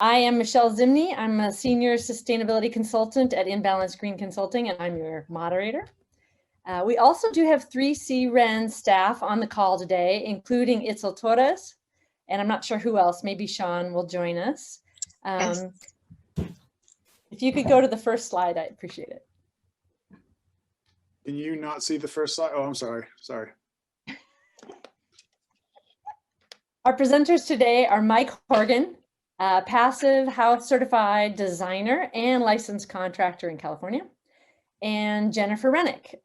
I am Michelle Zimney. I'm a senior sustainability consultant at Imbalance Green Consulting, and I'm your moderator. We also do have 3C-REN staff on the call today, including Itzel Torres, and I'm not sure who else. Maybe Sean will join us. Yes. If you could go to the first slide, I'd appreciate it. Can you not see the first slide? Oh, I'm sorry. Our presenters today are Mike Horgan, passive house certified designer and licensed contractor in California, and Jennifer Rennick,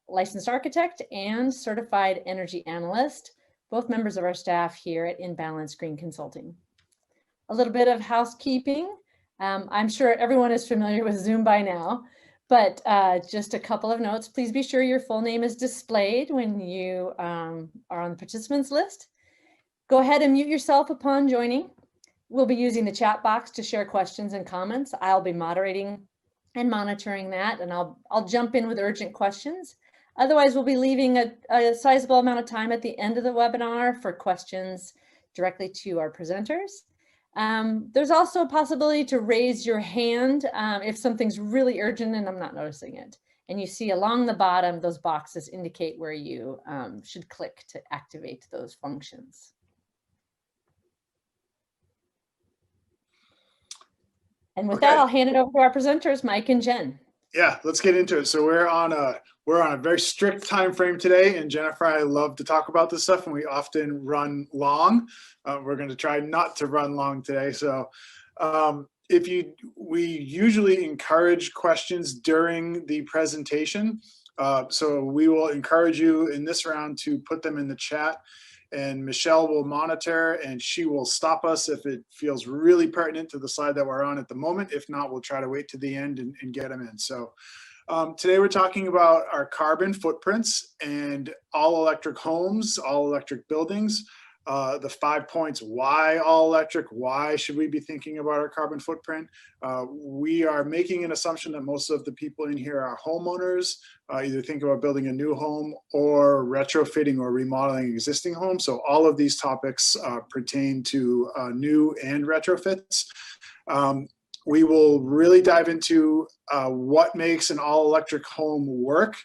licensed architect and certified energy analyst, both members of our staff here at Imbalance Green Consulting. A little bit of housekeeping. I'm sure everyone is familiar with Zoom by now, but just a couple of notes. Please be sure your full name is displayed when you are on the participants list. Go ahead and mute yourself upon joining. We'll be using the chat box to share questions and comments. I'll be moderating and monitoring that, and I'll jump in with urgent questions. Otherwise, we'll be leaving a sizable amount of time at the end of the webinar for questions directly to our presenters. There's also a possibility to raise your hand if something's really urgent and I'm not noticing it. And you see along the bottom, those boxes indicate where you should click to activate those functions. And with that, I'll hand it over to our presenters, Mike and Jen. Yeah, let's get into it. So we're on a very strict time frame today, and Jennifer and I love to talk about this stuff, and we often run long. We're going to try not to run long today. So we usually encourage questions during the presentation. So we will encourage you in this round to put them in the chat, and Michelle will monitor and she will stop us if it feels really pertinent to the slide that we're on at the moment. If not, we'll try to wait to the end and get them in. So today we're talking about our carbon footprints and all electric homes, all electric buildings. The 5 points, why all electric, why should we be thinking about our carbon footprint? We are making an assumption that most of the people in here are homeowners, either think about building a new home or retrofitting or remodeling existing homes. So all of these topics pertain to new and retrofits. We will really dive into what makes an all electric home work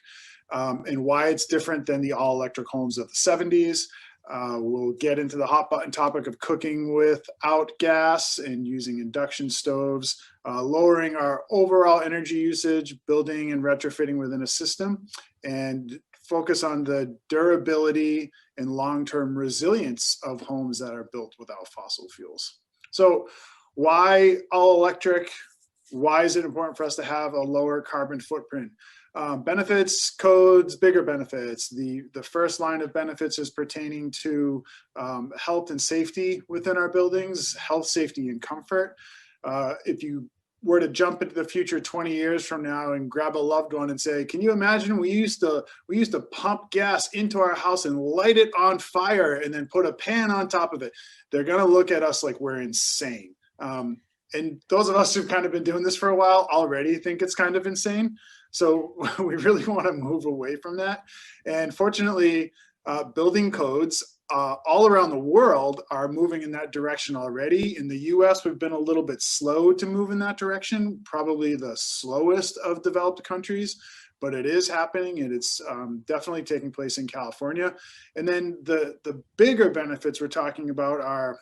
and why it's different than the all electric homes of the 70s. We'll get into the hot button topic of cooking without gas and using induction stoves, lowering our overall energy usage, building and retrofitting within a system, and focus on the durability and long-term resilience of homes that are built without fossil fuels. So why all electric? Why is it important for us to have a lower carbon footprint? Benefits, codes, bigger benefits. The first line of benefits is pertaining to health and safety within our buildings, health, safety, and comfort. If you were to jump into the future 20 years from now and grab a loved one and say, can you imagine we used to pump gas into our house and light it on fire and then put a pan on top of it? They're gonna look at us like we're insane. And those of us who've kind of been doing this for a while already think it's kind of insane. So we really want to move away from that. And fortunately, building codes all around the world are moving in that direction already. In the US, we've been a little bit slow to move in that direction, probably the slowest of developed countries, but it is happening, and it's definitely taking place in California. And then the bigger benefits we're talking about are,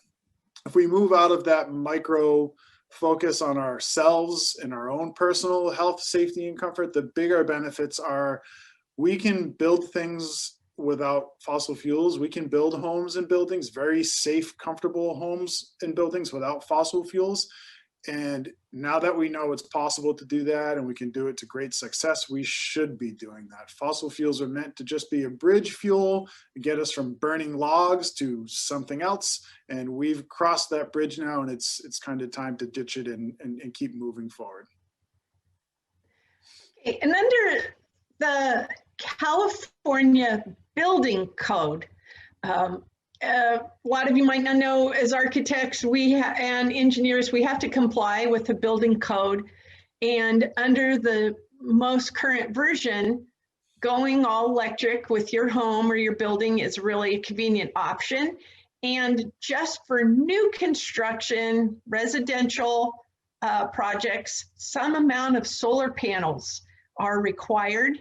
if we move out of that micro focus on ourselves and our own personal health, safety, and comfort, the bigger benefits are we can build things without fossil fuels. We can build homes and buildings, very safe, comfortable homes and buildings without fossil fuels. And now that we know it's possible to do that and we can do it to great success, we should be doing that. Fossil fuels are meant to just be a bridge fuel, get us from burning logs to something else. And we've crossed that bridge now, and it's kind of time to ditch it and keep moving forward. Okay, and under the California Building Code, a lot of you might not know, as architects and engineers, we have to comply with the building code. And under the most current version, going all electric with your home or your building is really a convenient option. And just for new construction, residential projects, some amount of solar panels are required.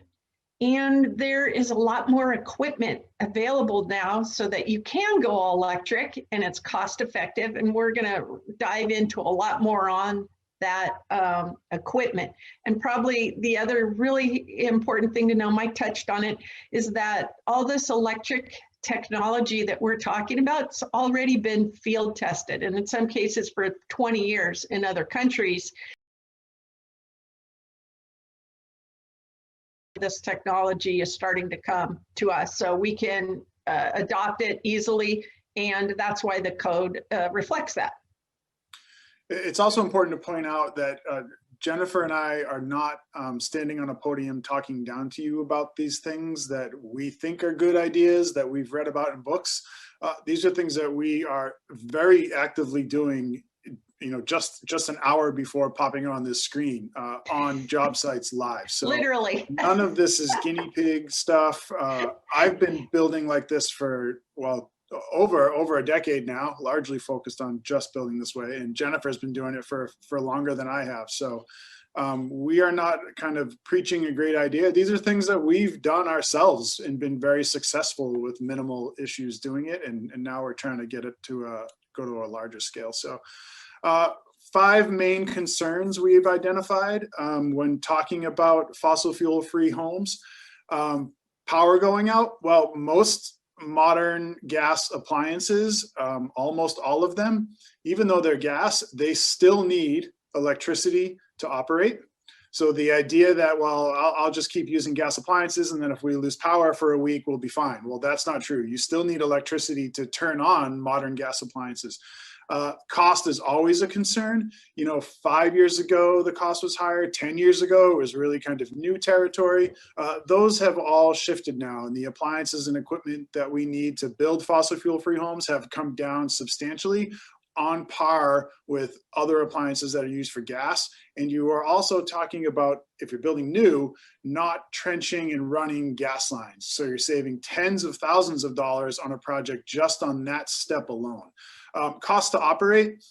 And there is a lot more equipment available now so that you can go all electric and it's cost effective. And we're going to dive into a lot more on that equipment. And probably the other really important thing to know, Mike touched on it, is that all this electric technology that we're talking about, it's already been field tested, and in some cases for 20 years in other countries. This technology is starting to come to us, so we can adopt it easily, and that's why the code reflects that. It's also important to point out that Jennifer and I are not standing on a podium talking down to you about these things that we think are good ideas that we've read about in books. These are things that we are very actively doing, you know, just an hour before popping on this screen on job sites live. So literally, none of this is guinea pig stuff. I've been building like this for, well, over a decade now, largely focused on just building this way. And Jennifer's been doing it for longer than I have. So we are not kind of preaching a great idea. These are things that we've done ourselves and been very successful with minimal issues doing it. And now we're trying to get it to go to a larger scale. So 5 main concerns we've identified when talking about fossil fuel free homes. Power going out. Well, most modern gas appliances, almost all of them, even though they're gas, they still need electricity to operate. So the idea that, well, I'll just keep using gas appliances, and then if we lose power for a week, we'll be fine. Well, that's not true. You still need electricity to turn on modern gas appliances. Cost is always a concern. You know, 5 years ago, the cost was higher. 10 years ago, it was really kind of new territory. Those have all shifted now, and the appliances and equipment that we need to build fossil fuel free homes have come down substantially, on par with other appliances that are used for gas. And you are also talking about, if you're building new, not trenching and running gas lines. So you're saving tens of thousands of dollars on a project just on that step alone. Cost to operate,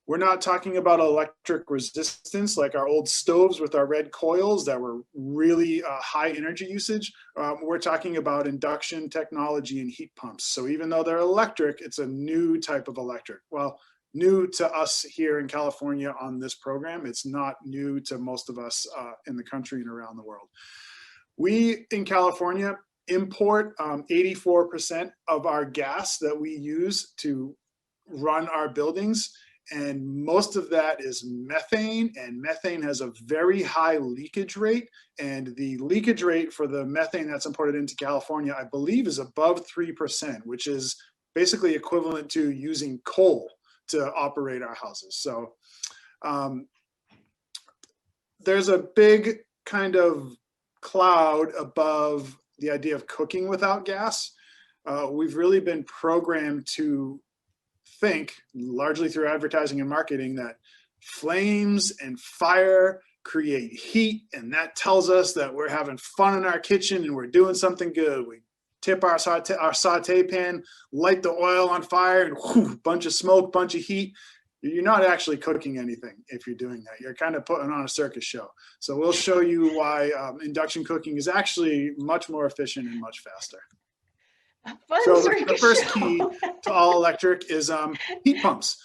we're not talking about electric resistance like our old stoves with our red coils that were really high energy usage. We're talking about induction technology and heat pumps. So even though they're electric, it's a new type of electric. Well, new to us here in California on this program. It's not new to most of us in the country and around the world. We in California import 84% of our gas that we use to run our buildings, and most of that is methane, and methane has a very high leakage rate, and the leakage rate for the methane that's imported into California, I believe, is above 3%, which is basically equivalent to using coal to operate our houses. So there's a big kind of cloud above the idea of cooking without gas. We've really been programmed to think, largely through advertising and marketing, that flames and fire create heat, and that tells us that we're having fun in our kitchen and we're doing something good. We tip our saute pan, light the oil on fire, and whoo, bunch of smoke, bunch of heat. You're not actually cooking anything if you're doing that. You're kind of putting on a circus show. So we'll show you why induction cooking is actually much more efficient and much faster. So the first key to all electric is heat pumps.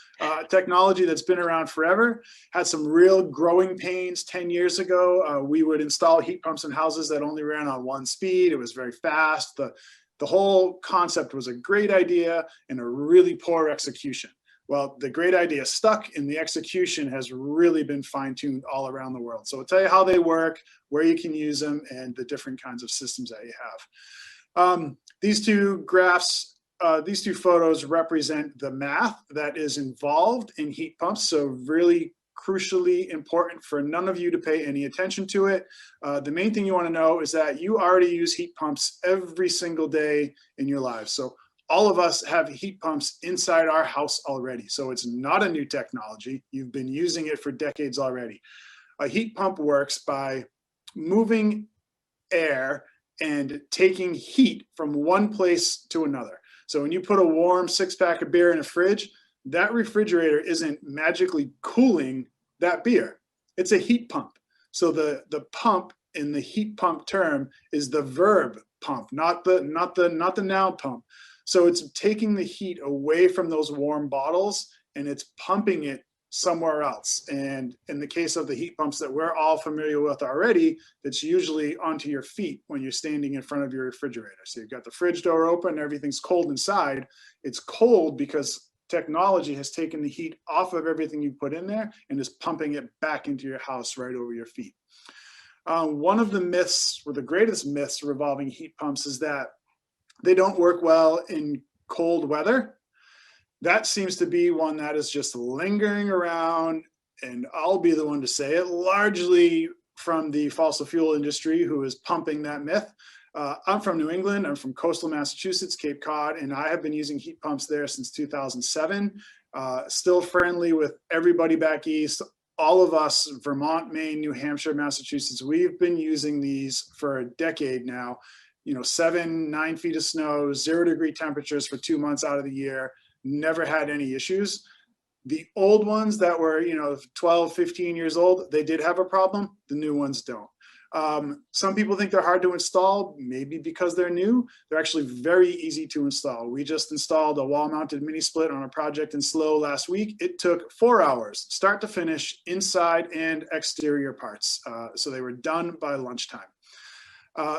Technology that's been around forever, had some real growing pains 10 years ago. We would install heat pumps in houses that only ran on 1 speed. It was very fast. The whole concept was a great idea and a really poor execution. Well, the great idea stuck, and the execution has really been fine-tuned all around the world. So I'll tell you how they work, where you can use them, and the different kinds of systems that you have. These two graphs, these two photos represent the math that is involved in heat pumps. So really crucially important for none of you to pay any attention to it. The main thing you want to know is that you already use heat pumps every single day in your lives. So all of us have heat pumps inside our house already. So it's not a new technology. You've been using it for decades already. A heat pump works by moving air and taking heat from one place to another. So when you put a warm 6-pack of beer in a fridge, that refrigerator isn't magically cooling that beer. It's a heat pump. So the pump in the heat pump term is the verb pump, not the noun pump. So it's taking the heat away from those warm bottles and it's pumping it somewhere else. And in the case of the heat pumps that we're all familiar with already, that's usually onto your feet when you're standing in front of your refrigerator. So you've got the fridge door open, everything's cold inside. It's cold because technology has taken the heat off of everything you put in there and is pumping it back into your house right over your feet. One of the myths, or the greatest myths revolving heat pumps, is that they don't work well in cold weather. That seems to be one that is just lingering around, and I'll be the one to say it, largely from the fossil fuel industry who is pumping that myth. I'm from New England, I'm from coastal Massachusetts, Cape Cod, and I have been using heat pumps there since 2007. Still friendly with everybody back east. All of us, Vermont, Maine, New Hampshire, Massachusetts, we've been using these for a decade now. 7-9 feet of snow, 0-degree temperatures for 2 months out of the year, never had any issues. The old ones that were 12, 15 years old, they did have a problem. The new ones don't. Some people think they're hard to install, maybe because they're new. They're actually very easy to install. We just installed a wall-mounted mini split on a project in SLO last week. It took 4 hours, start to finish, inside and exterior parts. So they were done by lunchtime.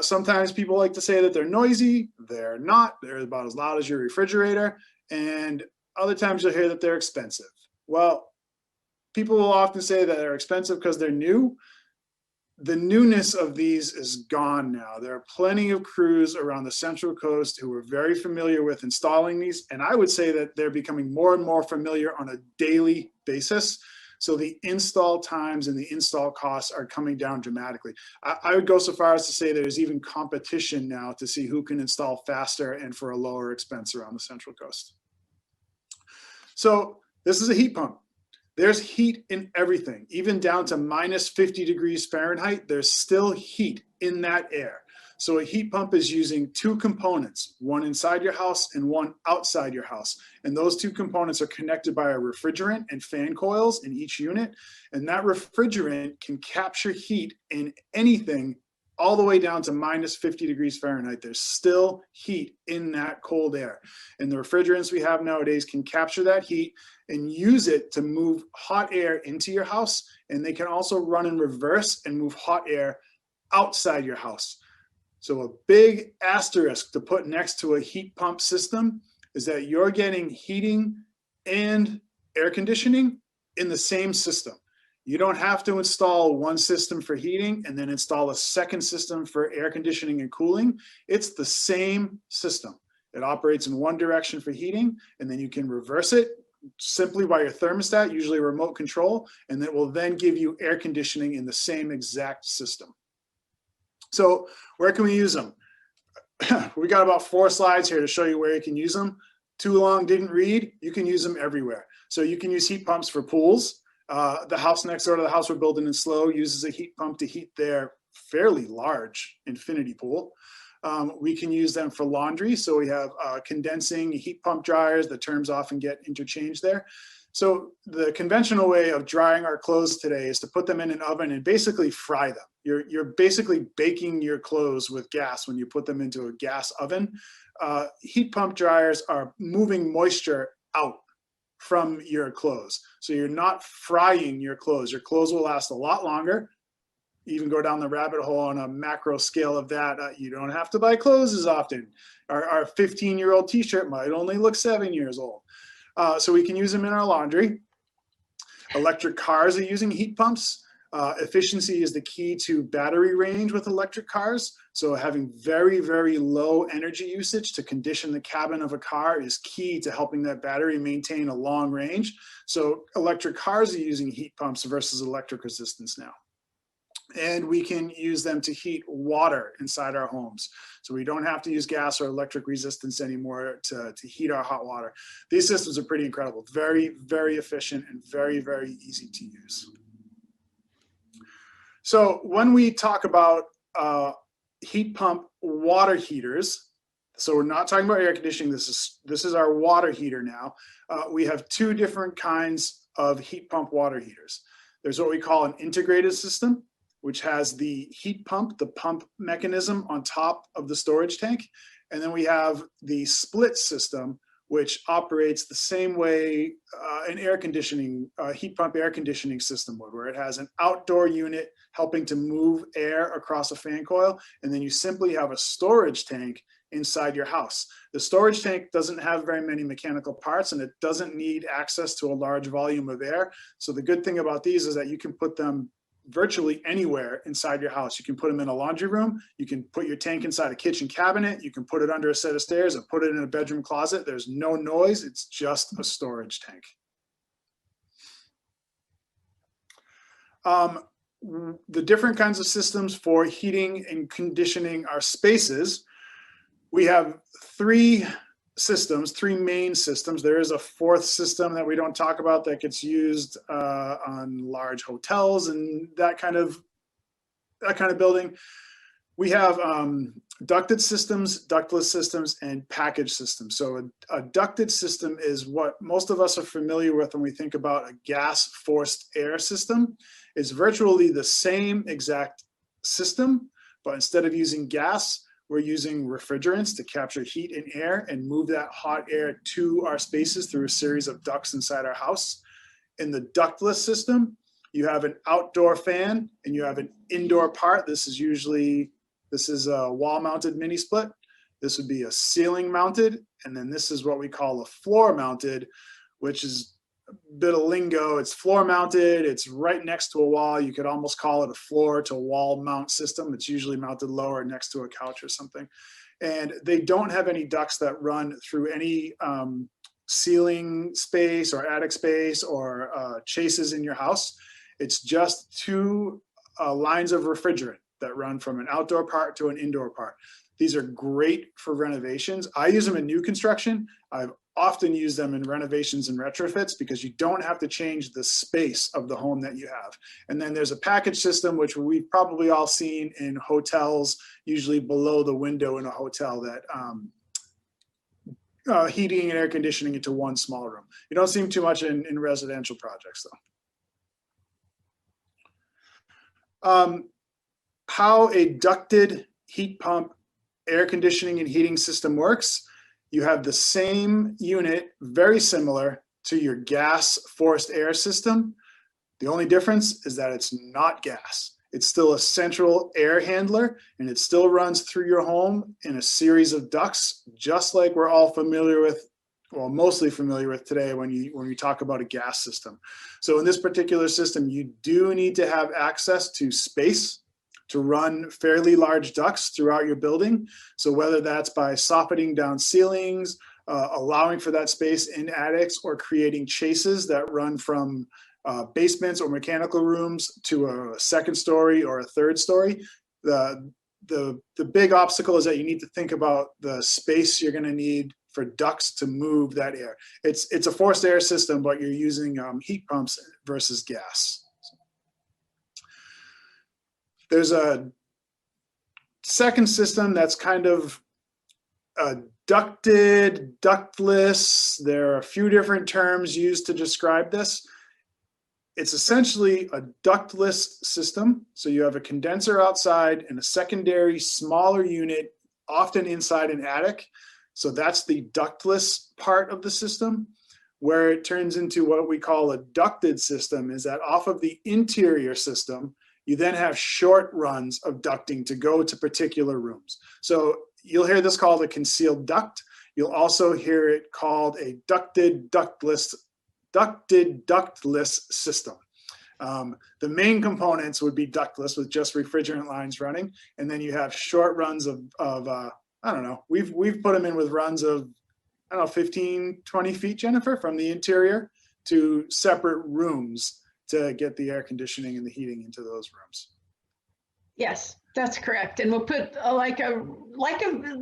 Sometimes people like to say that they're noisy. They're not. They're about as loud as your refrigerator. And other times you'll hear that they're expensive. Well, people will often say that they're expensive because they're new. The newness of these is gone now. There are plenty of crews around the Central Coast who are very familiar with installing these. And I would say that they're becoming more and more familiar on a daily basis. So the install times and the install costs are coming down dramatically. I would go so far as to say there's even competition now to see who can install faster and for a lower expense around the Central Coast. So this is a heat pump. There's heat in everything, even down to minus 50 degrees Fahrenheit. There's still heat in that air. So a heat pump is using two components, one inside your house and one outside your house. And those two components are connected by a refrigerant and fan coils in each unit. And that refrigerant can capture heat in anything all the way down to minus 50 degrees Fahrenheit. There's still heat in that cold air. And the refrigerants we have nowadays can capture that heat and use it to move hot air into your house. And they can also run in reverse and move hot air outside your house. So a big asterisk to put next to a heat pump system is that you're getting heating and air conditioning in the same system. You don't have to install one system for heating and then install a second system for air conditioning and cooling. It's the same system. It operates in one direction for heating, and then you can reverse it simply by your thermostat, usually remote control, and it will then give you air conditioning in the same exact system. So where can we use them? We got about 4 slides here to show you where you can use them. Too long, didn't read. You can use them everywhere. So you can use heat pumps for pools. The house next door to the house we're building in SLO uses a heat pump to heat their fairly large infinity pool. We can use them for laundry. So we have condensing heat pump dryers. The terms often get interchanged there. So the conventional way of drying our clothes today is to put them in an oven and basically fry them. You're basically baking your clothes with gas when you put them into a gas oven. Heat pump dryers are moving moisture out from your clothes. So you're not frying your clothes. Your clothes will last a lot longer. Even go down the rabbit hole on a macro scale of that. You don't have to buy clothes as often. Our 15-year-old t-shirt might only look 7 years old. So we can use them in our laundry. Electric cars are using heat pumps. Efficiency is the key to battery range with electric cars. So having very, very low energy usage to condition the cabin of a car is key to helping that battery maintain a long range. So electric cars are using heat pumps versus electric resistance now. And we can use them to heat water inside our homes. So we don't have to use gas or electric resistance anymore to heat our hot water. These systems are pretty incredible, very, very efficient and very, very easy to use. So when we talk about heat pump water heaters, So we're not talking about air conditioning. This is our water heater now. We have two different kinds of heat pump water heaters. There's what we call an integrated system, which has the heat pump, the pump mechanism on top of the storage tank. And then we have the split system, which operates the same way an air conditioning, heat pump air conditioning system would, where it has an outdoor unit helping to move air across a fan coil. And then you simply have a storage tank inside your house. The storage tank doesn't have very many mechanical parts, and it doesn't need access to a large volume of air. So the good thing about these is that you can put them virtually anywhere inside your house. You can put them in a laundry room. You can put your tank inside a kitchen cabinet. You can put it under a set of stairs and put it in a bedroom closet. There's no noise. It's just a storage tank. The different kinds of systems for heating and conditioning our spaces. We have three systems, three main systems. There is a fourth system that we don't talk about that gets used on large hotels and that kind of building. We have ducted systems, ductless systems, and package systems. So a ducted system is what most of us are familiar with when we think about a gas forced air system. It's virtually the same exact system, but instead of using gas, we're using refrigerants to capture heat and air and move that hot air to our spaces through a series of ducts inside our house. In the ductless system, you have an outdoor fan and you have an indoor part. This is a wall mounted mini split. This would be a ceiling mounted. And then this is what we call a floor mounted, which is a bit of lingo. It's floor mounted. It's right next to a wall. You could almost call it a floor to wall mount system. It's usually mounted lower next to a couch or something. And they don't have any ducts that run through any ceiling space or attic space or chases in your house. It's just two lines of refrigerant that run from an outdoor part to an indoor part. These are great for renovations. I use them in new construction. I've often used them in renovations and retrofits because you don't have to change the space of the home that you have. And then there's a package system, which we've probably all seen in hotels, usually below the window in a hotel, that heating and air conditioning into one small room. You don't see them too much in residential projects though. How a ducted heat pump air conditioning and heating system works. You have the same unit, very similar to your gas forced air system. The only difference is that it's not gas. It's still a central air handler, and it still runs through your home in a series of ducts, just like we're all familiar with, well, mostly familiar with today when you talk about a gas system. So in this particular system, you do need to have access to space to run fairly large ducts throughout your building. So whether that's by softening down ceilings, allowing for that space in attics, or creating chases that run from basements or mechanical rooms to a second story or a third story, the big obstacle is that you need to think about the space you're going to need for ducts to move that air. It's a forced air system, but you're using heat pumps versus gas. There's a second system that's kind of ducted, ductless. There are a few different terms used to describe this. It's essentially a ductless system. So you have a condenser outside and a secondary smaller unit, often inside an attic. So that's the ductless part of the system. Where it turns into what we call a ducted system is that off of the interior system, you then have short runs of ducting to go to particular rooms. So you'll hear this called a concealed duct. You'll also hear it called a ducted ductless system. The main components would be ductless with just refrigerant lines running. And then you have short runs of I don't know, we've put them in with runs of, I don't know, 15, 20 feet, Jennifer, from the interior to separate rooms to get the air conditioning and the heating into those rooms. Yes, that's correct. And we'll put like a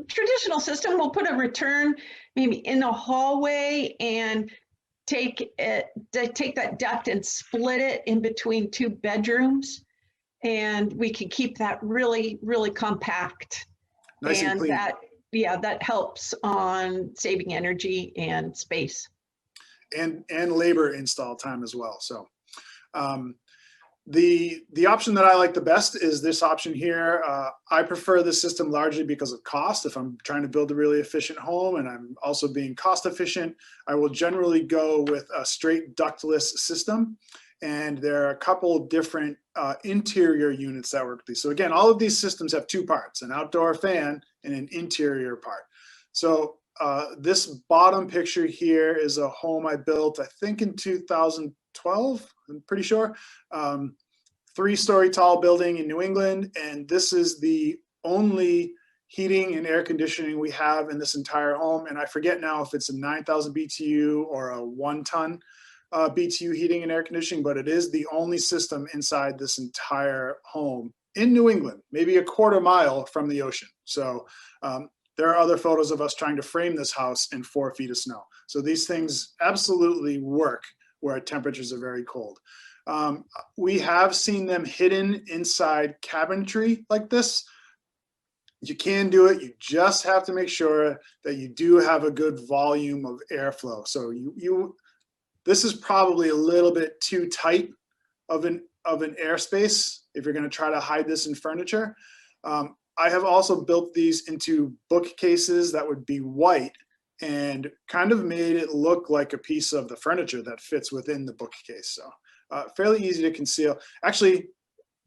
traditional system, we'll put a return maybe in the hallway and take that duct and split it in between two bedrooms. And we can keep that really, really compact. Nice and clean. yeah, that helps on saving energy and space. And labor install time as well. So the option that I like the best is this option here. I prefer this system largely because of cost. If I'm trying to build a really efficient home and I'm also being cost efficient, I will generally go with a straight ductless system. And there are a couple different interior units that work with these. So again, all of these systems have two parts, an outdoor fan and an interior part. So this bottom picture here is a home I built, I think in 2012, I'm pretty sure. 3-story tall building in New England. And this is the only heating and air conditioning we have in this entire home. And I forget now if it's a 9,000 BTU or a 1-ton BTU heating and air conditioning, but it is the only system inside this entire home in New England, maybe a quarter mile from the ocean. So there are other photos of us trying to frame this house in 4 feet of snow. So these things absolutely work where temperatures are very cold. We have seen them hidden inside cabinetry like this. You can do it. You just have to make sure that you do have a good volume of airflow. So this is probably a little bit too tight of an airspace if you're going to try to hide this in furniture. I have also built these into bookcases that would be white and kind of made it look like a piece of the furniture that fits within the bookcase. So fairly easy to conceal. Actually,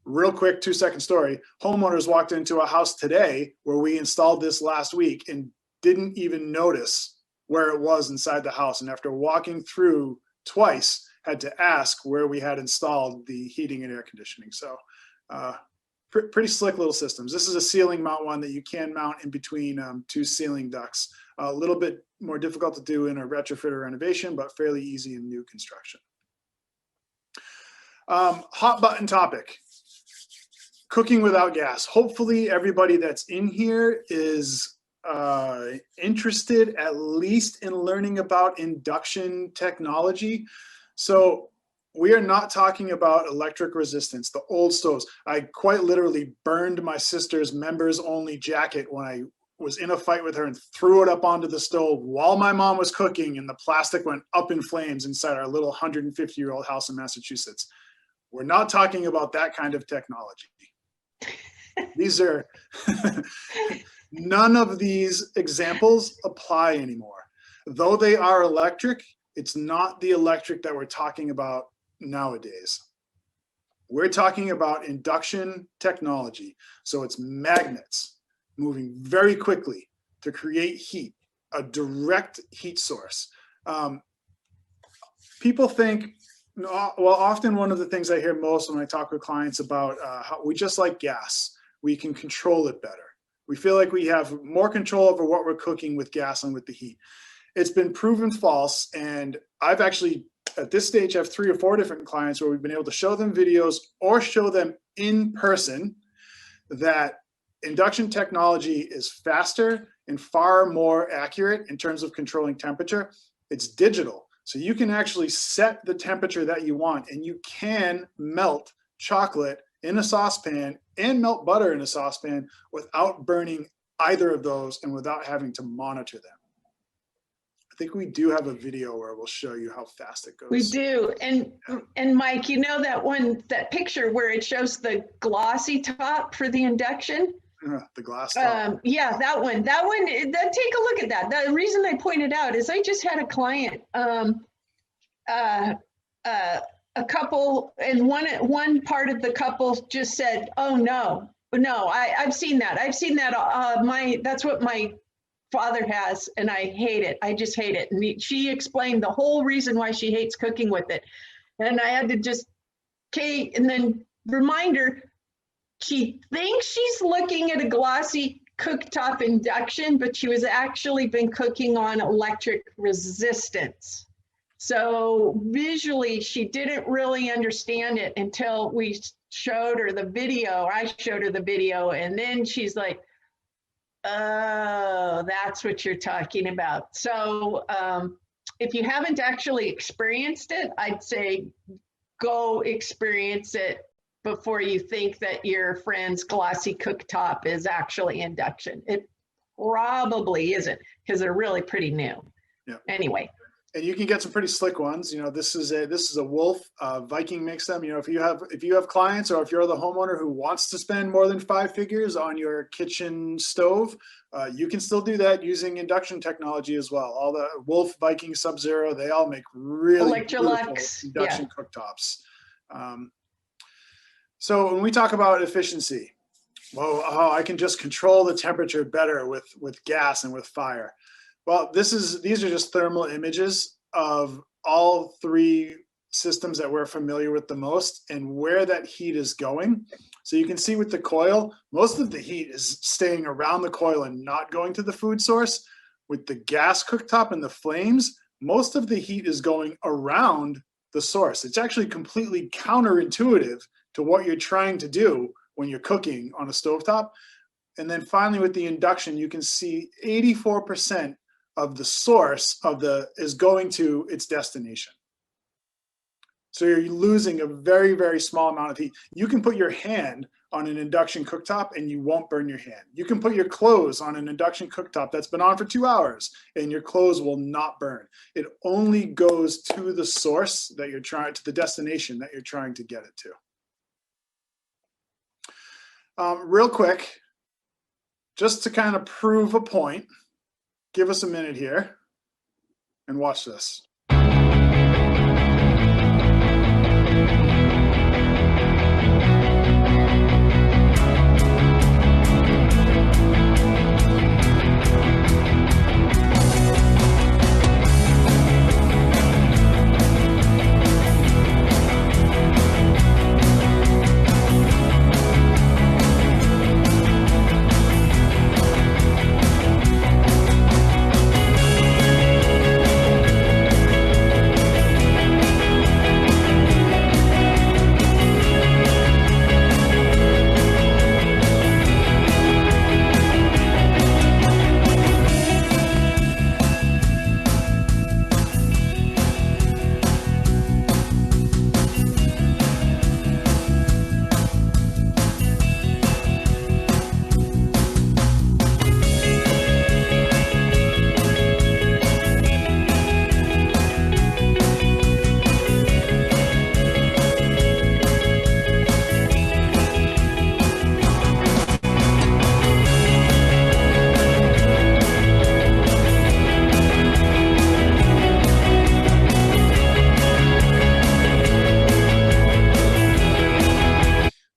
real quick 2-second story. Homeowners walked into a house today where we installed this last week and didn't even notice where it was inside the house. And after walking through twice, had to ask where we had installed the heating and air conditioning. So pretty slick little systems. This is a ceiling mount one that you can mount in between 2 ceiling ducts. A little bit more difficult to do in a retrofit or renovation, but fairly easy in new construction. Hot button topic, cooking without gas. Hopefully everybody that's in here is interested at least in learning about induction technology. So we are not talking about electric resistance, the old stoves. I quite literally burned my sister's members only jacket when I was in a fight with her and threw it up onto the stove while my mom was cooking, and the plastic went up in flames inside our little 150-year-old house in Massachusetts. We're not talking about that kind of technology. These are, none of these examples apply anymore. Though they are electric, it's not the electric that we're talking about nowadays. We're talking about induction technology. So it's magnets moving very quickly to create heat, a direct heat source. People think, well, often one of the things I hear most when I talk with clients about how we just like gas, we can control it better. We feel like we have more control over what we're cooking with gas and with the heat. It's been proven false. And I've actually, at this stage, have 3 or 4 different clients where we've been able to show them videos or show them in person that induction technology is faster and far more accurate in terms of controlling temperature. It's digital. So you can actually set the temperature that you want, and you can melt chocolate in a saucepan and melt butter in a saucepan without burning either of those and without having to monitor them. I think we do have a video where we'll show you how fast it goes. We do. And Mike, you know that picture where it shows the glossy top for the induction? The glass top. Yeah, that one, take a look at that. The reason I pointed out is I just had a client, a couple, and one part of the couple just said, oh no, I've seen that. That's what my father has, and I hate it. I just hate it. And she explained the whole reason why she hates cooking with it. And I had to just, okay, and then remind her, she thinks she's looking at a glossy cooktop induction, but she was actually been cooking on electric resistance. So visually, she didn't really understand it until we showed her the video. I showed her the video, and then she's like, oh, that's what you're talking about. So if you haven't actually experienced it, I'd say go experience it before you think that your friend's glossy cooktop is actually induction. probably isn't, because they're really pretty new. Yeah. Anyway. And you can get some pretty slick ones. You know, this is a Wolf. Viking makes them. You know, if you have clients, or if you're the homeowner who wants to spend more than 5 figures on your kitchen stove, you can still do that using induction technology as well. All the Wolf, Viking, Sub-Zero, they all make really beautiful Electrolux, induction cooktops. So when we talk about efficiency, well, I can just control the temperature better with gas and with fire. Well, these are just thermal images of all 3 systems that we're familiar with the most and where that heat is going. So you can see with the coil, most of the heat is staying around the coil and not going to the food source. With the gas cooktop and the flames, most of the heat is going around the source. It's actually completely counterintuitive to what you're trying to do when you're cooking on a stovetop. And then finally with the induction, you can see 84% of the source is going to its destination. So you're losing a very, very small amount of heat. You can put your hand on an induction cooktop and you won't burn your hand. You can put your clothes on an induction cooktop that's been on for 2 hours and your clothes will not burn. It only goes to the source that you're trying, to the destination that you're trying to get it to. Real quick, just to kind of prove a point, give us a minute here and watch this.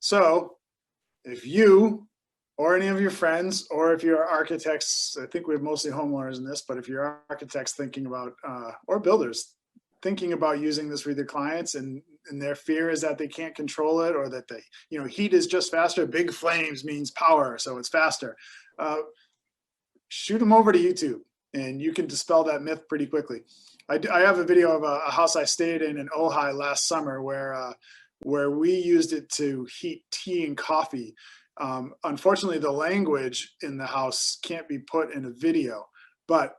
So if you or any of your friends, or if you're architects, I think we have mostly homeowners in this, but if you're architects thinking about, or builders thinking about using this with their clients, and their fear is that they can't control it, or that they, heat is just faster, big flames means power, so it's faster. Shoot them over to YouTube and you can dispel that myth pretty quickly. I have a video of a house I stayed in Ojai last summer where we used it to heat tea and coffee. Unfortunately, the language in the house can't be put in a video, but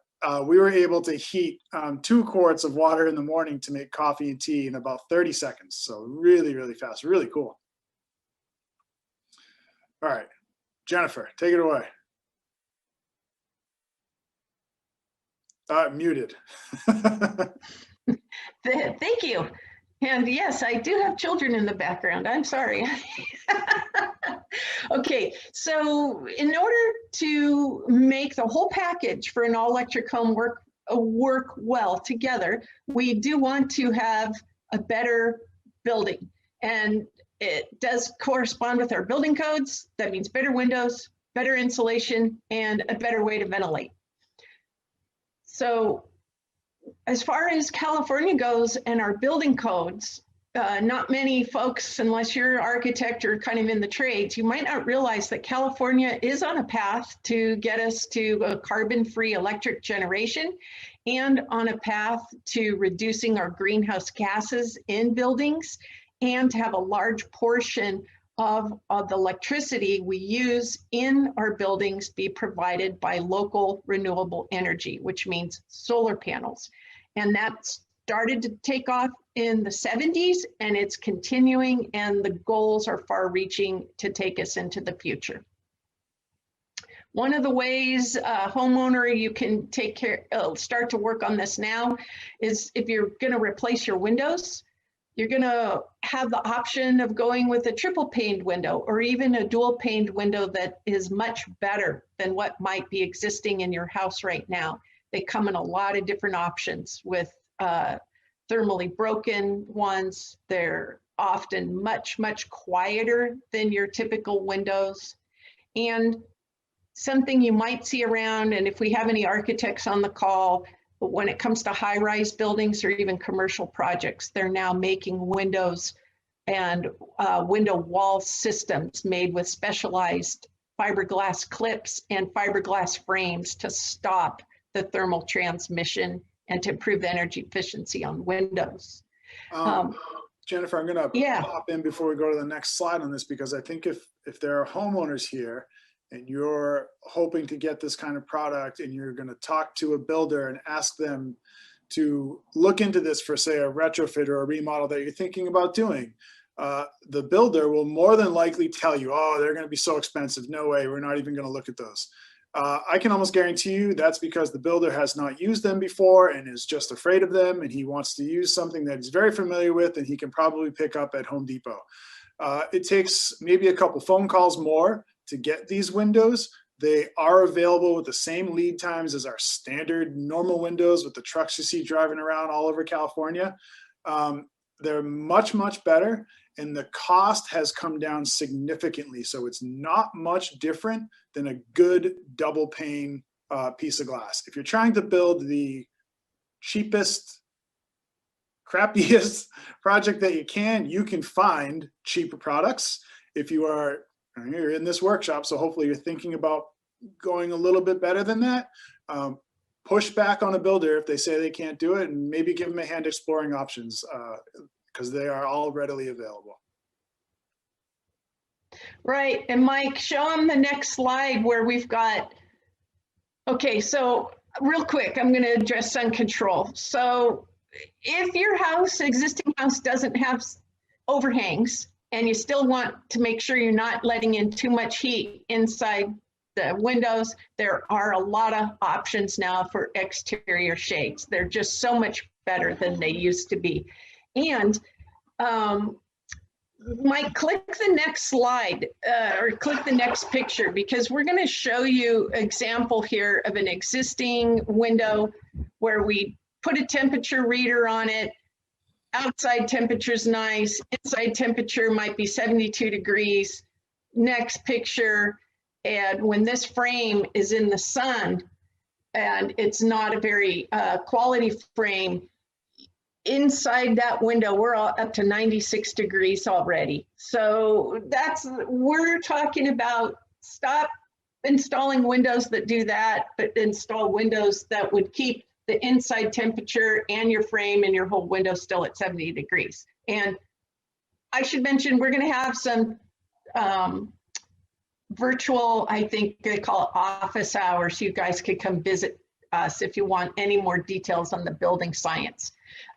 we were able to heat 2 quarts of water in the morning to make coffee and tea in about 30 seconds. So really, really fast, really cool. All right, Jennifer, take it away. Muted. Thank you. And yes, I do have children in the background. I'm sorry. Okay, so in order to make the whole package for an all-electric home work well together, we do want to have a better building. And it does correspond with our building codes. That means better windows, better insulation, and a better way to ventilate. So as far as California goes and our building codes, not many folks, unless you're an architect or kind of in the trades, you might not realize that California is on a path to get us to a carbon-free electric generation, and on a path to reducing our greenhouse gases in buildings, and to have a large portion of the electricity we use in our buildings be provided by local renewable energy, which means solar panels. And that started to take off in the 70s, and it's continuing, and the goals are far reaching to take us into the future. One of the ways homeowner you can start to work on this now is if you're going to replace your windows, you're going to have the option of going with a triple paned window or even a dual paned window that is much better than what might be existing in your house right now. They come in a lot of different options with thermally broken ones. They're often much, much quieter than your typical windows. And something you might see around, and if we have any architects on the call, but when it comes to high-rise buildings or even commercial projects, they're now making windows and window wall systems made with specialized fiberglass clips and fiberglass frames to stop the thermal transmission and to improve the energy efficiency on windows. Jennifer, I'm going to pop in before we go to the next slide on this, because I think if there are homeowners here and you're hoping to get this kind of product and you're going to talk to a builder and ask them to look into this for, say, a retrofit or a remodel that you're thinking about doing, the builder will more than likely tell you, oh, they're going to be so expensive. No way. We're not even going to look at those. I can almost guarantee you that's because the builder has not used them before and is just afraid of them, and he wants to use something that he's very familiar with and he can probably pick up at Home Depot. It takes maybe a couple phone calls more to get these windows. They are available with the same lead times as our standard normal windows with the trucks you see driving around all over California. They're much, much better, and the cost has come down significantly. So it's not much different than a good double pane piece of glass. If you're trying to build the cheapest, crappiest project that you can find cheaper products. If you're in this workshop, so hopefully you're thinking about going a little bit better than that. Push back on a builder if they say they can't do it, and maybe give them a hand exploring options because they are all readily available. Right, and Mike, show them the next slide where we've got, okay, so real quick, I'm going to address sun control. So if your existing house doesn't have overhangs and you still want to make sure you're not letting in too much heat inside the windows, there are a lot of options now for exterior shades. They're just so much better than they used to be. And Mike, click the next slide or click the next picture, because we're going to show you an example here of an existing window where we put a temperature reader on it. Outside temperature is nice. Inside temperature might be 72 degrees. Next picture. And when this frame is in the sun and it's not a very quality frame, inside that window, we're all up to 96 degrees already. So we're talking about stop installing windows that do that, but install windows that would keep the inside temperature and your frame and your whole window still at 70 degrees. And I should mention, we're going to have some virtual, I think they call it office hours. You guys could come visit us if you want any more details on the building science.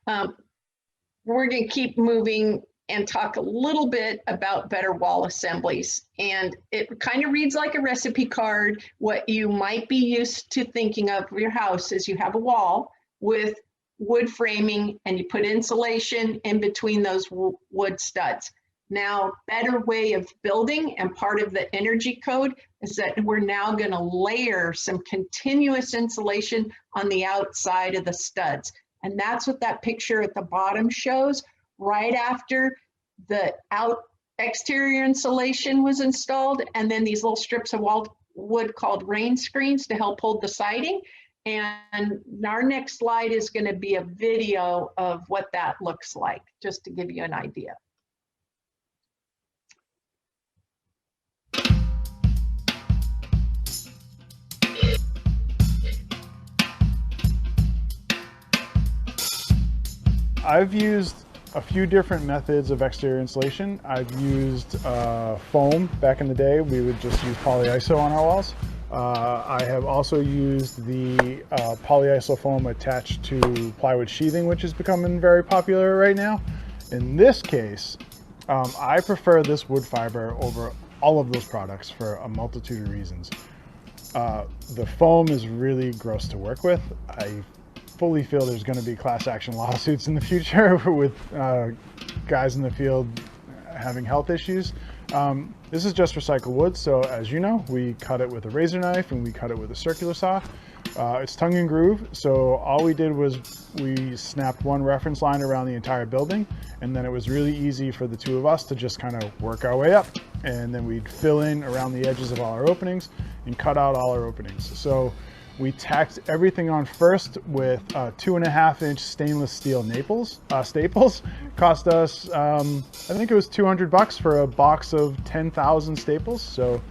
We're going to keep moving and talk a little bit about better wall assemblies. And it kind of reads like a recipe card. What you might be used to thinking of for your house is you have a wall with wood framing and you put insulation in between those wood studs. Now, better way of building, and part of the energy code, is that we're now going to layer some continuous insulation on the outside of the studs. And that's what that picture at the bottom shows. Right after the exterior insulation was installed, and then these little strips of wood called rain screens to help hold the siding. And our next slide is going to be a video of what that looks like, just to give you an idea. I've used a few different methods of exterior insulation. I've used foam. Back in the day, we would just use polyiso on our walls. I have also used the polyiso foam attached to plywood sheathing, which is becoming very popular right now. In this case, I prefer this wood fiber over all of those products for a multitude of reasons. The foam is really gross to work with. I fully feel there's going to be class action lawsuits in the future with guys in the field having health issues. This is just recycled wood, so as you know, we cut it with a razor knife and we cut it with a circular saw. It's tongue and groove, so all we did was we snapped one reference line around the entire building, and then it was really easy for the two of us to just kind of work our way up, and then we'd fill in around the edges of all our openings and cut out all our openings. So we tacked everything on first with 2.5-inch stainless steel staples. Cost us, I think it was $200 for a box of 10,000 staples. So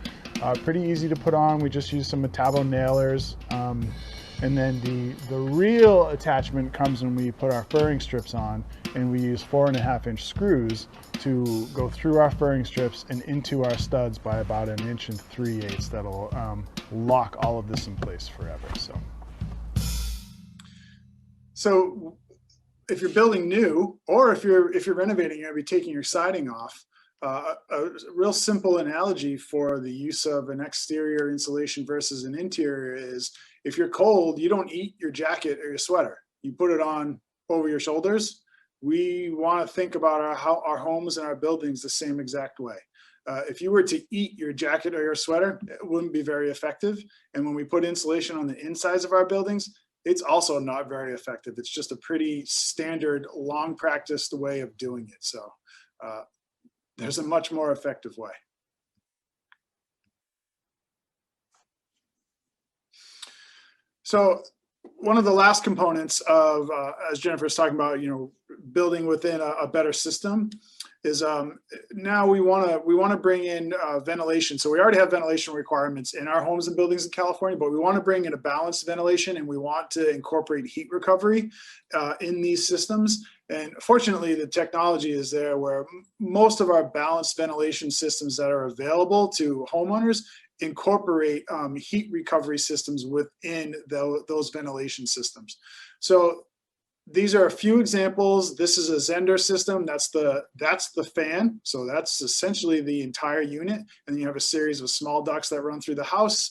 pretty easy to put on. We just used some Metabo nailers. And then the real attachment comes when we put our furring strips on, and we use 4.5-inch screws to go through our furring strips and into our studs by about 1 3/8 inches. That'll lock all of this in place forever. So if you're building new, or if you're renovating, you're going to be taking your siding off. A real simple analogy for the use of an exterior insulation versus an interior is, if you're cold, you don't eat your jacket or your sweater. You put it on over your shoulders. We want to think about our homes and our buildings the same exact way. If you were to eat your jacket or your sweater, it wouldn't be very effective. And when we put insulation on the insides of our buildings, it's also not very effective. It's just a pretty standard, long practiced way of doing it. So there's a much more effective way. So one of the last components of, as Jennifer was talking about, building within a better system is now we want to bring in ventilation. So we already have ventilation requirements in our homes and buildings in California, but we want to bring in a balanced ventilation, and we want to incorporate heat recovery in these systems. And fortunately, the technology is there where most of our balanced ventilation systems that are available to homeowners incorporate heat recovery systems within those ventilation systems. So these are a few examples. This is a Zehnder system. That's the fan. So that's essentially the entire unit. And you have a series of small ducts that run through the house.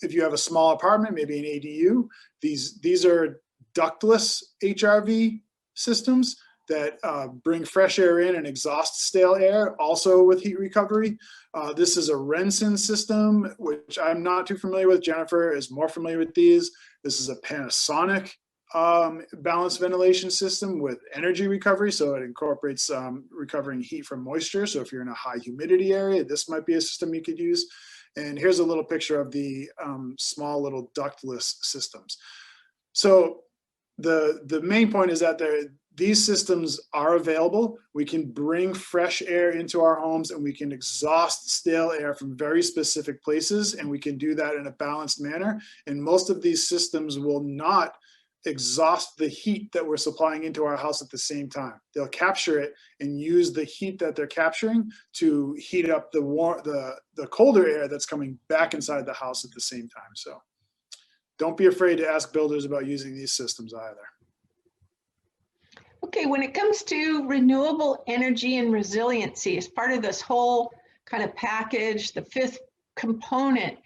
If you have a small apartment, maybe an ADU, these are ductless HRV systems that bring fresh air in and exhaust stale air, also with heat recovery. This is a Renson system, which I'm not too familiar with. Jennifer is more familiar with these. This is a Panasonic balanced ventilation system with energy recovery. So it incorporates recovering heat from moisture. So if you're in a high humidity area, this might be a system you could use. And here's a little picture of the small little ductless systems. So the main point is that these systems are available. We can bring fresh air into our homes, and we can exhaust stale air from very specific places, and we can do that in a balanced manner. And most of these systems will not exhaust the heat that we're supplying into our house at the same time. They'll capture it and use the heat that they're capturing to heat up the colder air that's coming back inside the house at the same time. So don't be afraid to ask builders about using these systems either. Okay, when it comes to renewable energy and resiliency, as part of this whole kind of package, the fifth component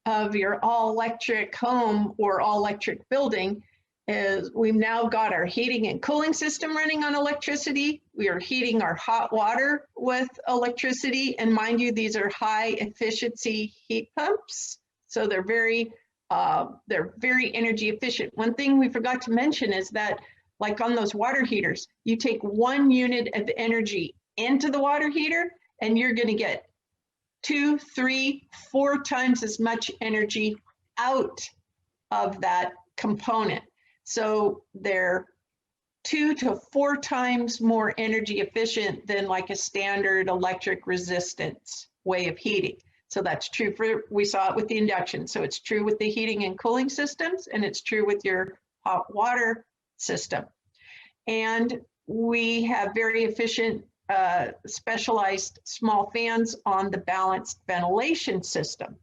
of your all-electric home or all-electric building is we've now got our heating and cooling system running on electricity. We are heating our hot water with electricity. And mind you, these are high efficiency heat pumps. So they're very energy efficient. One thing we forgot to mention is that, like on those water heaters, you take 1 unit of energy into the water heater and you're going to get 2, 3, 4 times as much energy out of that component. So they're 2 to 4 times more energy efficient than like a standard electric resistance way of heating. So that's true we saw it with the induction. So it's true with the heating and cooling systems, and it's true with your hot water system. And we have very efficient specialized small fans on the balanced ventilation system.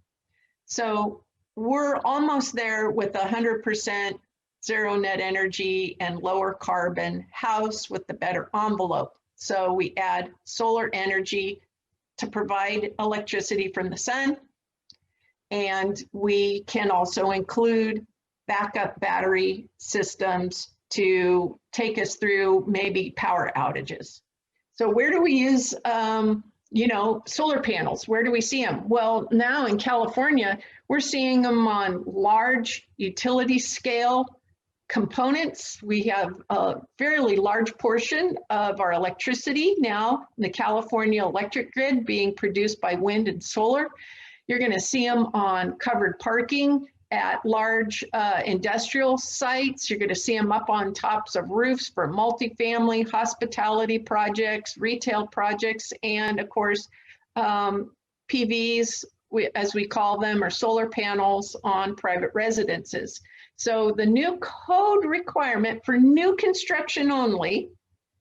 So we're almost there with 100% zero net energy and lower carbon house with the better envelope. So we add solar energy to provide electricity from the sun. And we can also include backup battery systems to take us through maybe power outages. So where do we use, solar panels? Where do we see them? Well, now in California, we're seeing them on large utility scale components. We have a fairly large portion of our electricity now in the California electric grid being produced by wind and solar. You're going to see them on covered parking at large industrial sites. You're going to see them up on tops of roofs for multifamily, hospitality projects, retail projects, and of course, PVs, as we call them, or solar panels on private residences. So the new code requirement for new construction only,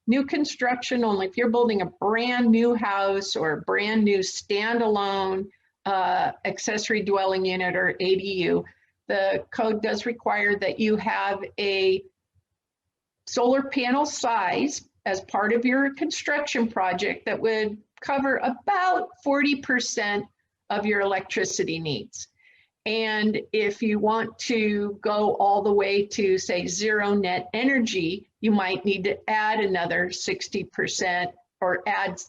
if you're building a brand new house or a brand new standalone accessory dwelling unit or ADU, the code does require that you have a solar panel size as part of your construction project that would cover about 40% of your electricity needs. And if you want to go all the way to, say, zero net energy, you might need to add another 60% or add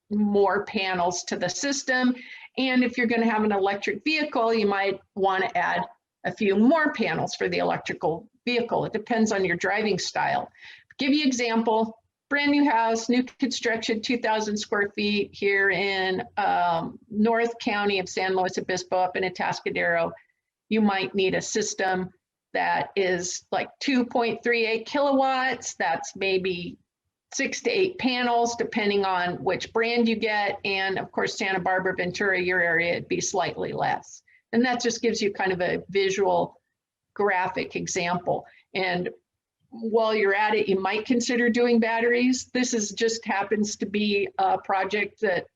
more panels to the system. And if you're going to have an electric vehicle, you might want to add a few more panels for the electrical vehicle. It depends on your driving style. Give you an example. Brand new house, new construction, 2,000 square feet here in North County of San Luis Obispo up in Atascadero. You might need a system that is like 2.38 kilowatts. That's maybe 6 to 8 panels, depending on which brand you get. And of course, Santa Barbara, Ventura, your area, it'd be slightly less. And that just gives you kind of a visual graphic example. And while you're at it, you might consider doing batteries. This is just happens to be a project that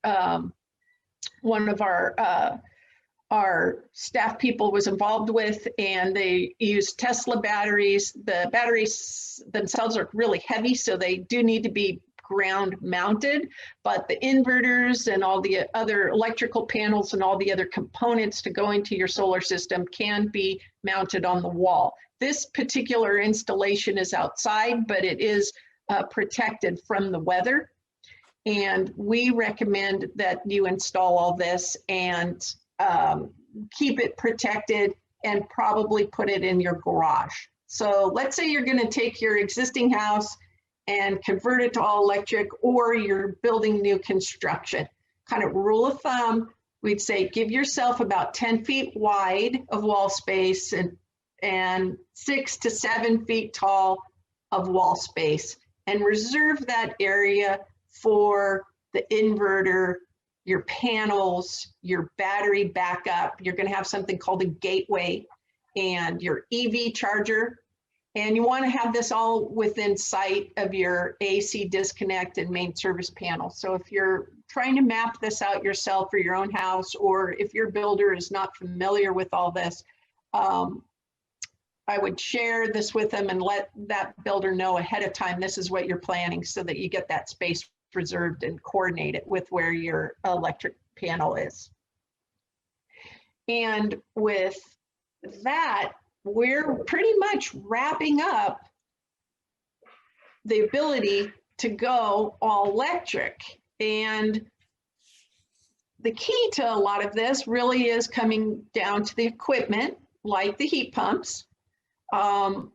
one of our staff people was involved with, and they use Tesla batteries. The batteries themselves are really heavy, so they do need to be ground mounted, but the inverters and all the other electrical panels and all the other components to go into your solar system can be mounted on the wall. This particular installation is outside, but it is protected from the weather. And we recommend that you install all this and keep it protected and probably put it in your garage. So let's say you're going to take your existing house and convert it to all electric, or you're building new construction. Kind of rule of thumb, we'd say give yourself about 10 feet wide of wall space and 6 to 7 feet tall of wall space, and reserve that area for the inverter, your panels, your battery backup. You're going to have something called a gateway and your EV charger. And you want to have this all within sight of your AC disconnect and main service panel. So if you're trying to map this out yourself for your own house, or if your builder is not familiar with all this, I would share this with them and let that builder know ahead of time this is what you're planning, so that you get that space reserved and coordinate it with where your electric panel is. And with that, we're pretty much wrapping up the ability to go all electric. And the key to a lot of this really is coming down to the equipment, like the heat pumps. The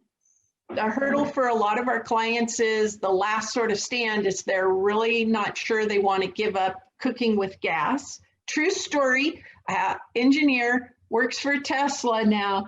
hurdle for a lot of our clients is the last sort of stand is they're really not sure they want to give up cooking with gas. True story, engineer, works for Tesla now.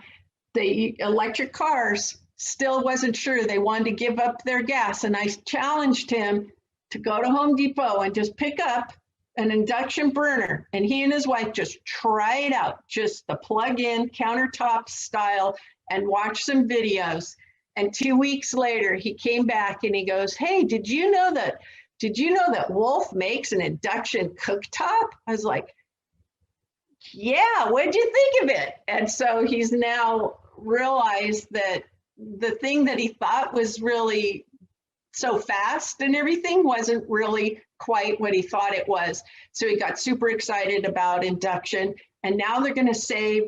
The electric cars still wasn't sure they wanted to give up their gas. And I challenged him to go to Home Depot and just pick up an induction burner. And he and his wife just try it out, just the plug-in countertop style, and watch some videos. And 2 weeks later, he came back and he goes, "Hey, did you know that Wolf makes an induction cooktop?" I was like, "Yeah, what'd you think of it?" And so he's now realized that the thing that he thought was really so fast and everything wasn't really quite what he thought it was. So he got super excited about induction. And now they're going to save,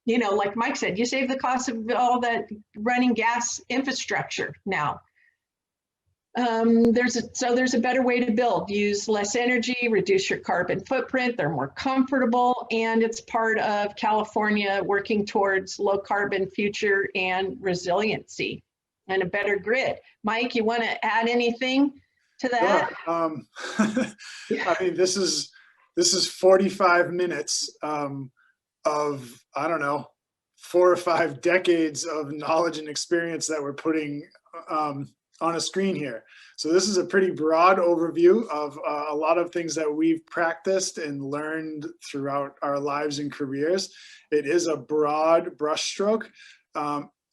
you know, like Mike said, you save the cost of all that running gas infrastructure now. There's a better way to build. Use less energy, reduce your carbon footprint. They're more comfortable, and it's part of California working towards low carbon future and resiliency and a better grid. Mike, you want to add anything to that? Sure. I mean, this is 45 minutes of, I don't know, 4 or 5 decades of knowledge and experience that we're putting on a screen here. So this is a pretty broad overview of a lot of things that we've practiced and learned throughout our lives and careers. It is a broad brushstroke.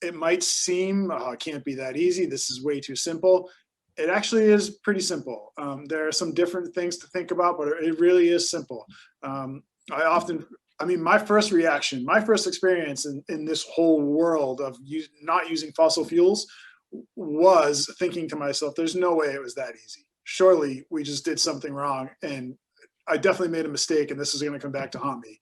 It might seem, oh, it can't be that easy. This is way too simple. It actually is pretty simple. There are some different things to think about, but it really is simple. I mean, my first reaction, my first experience in this whole world of not using fossil fuels was thinking to myself, there's no way it was that easy. Surely we just did something wrong, and I definitely made a mistake, and this is going to come back to haunt me.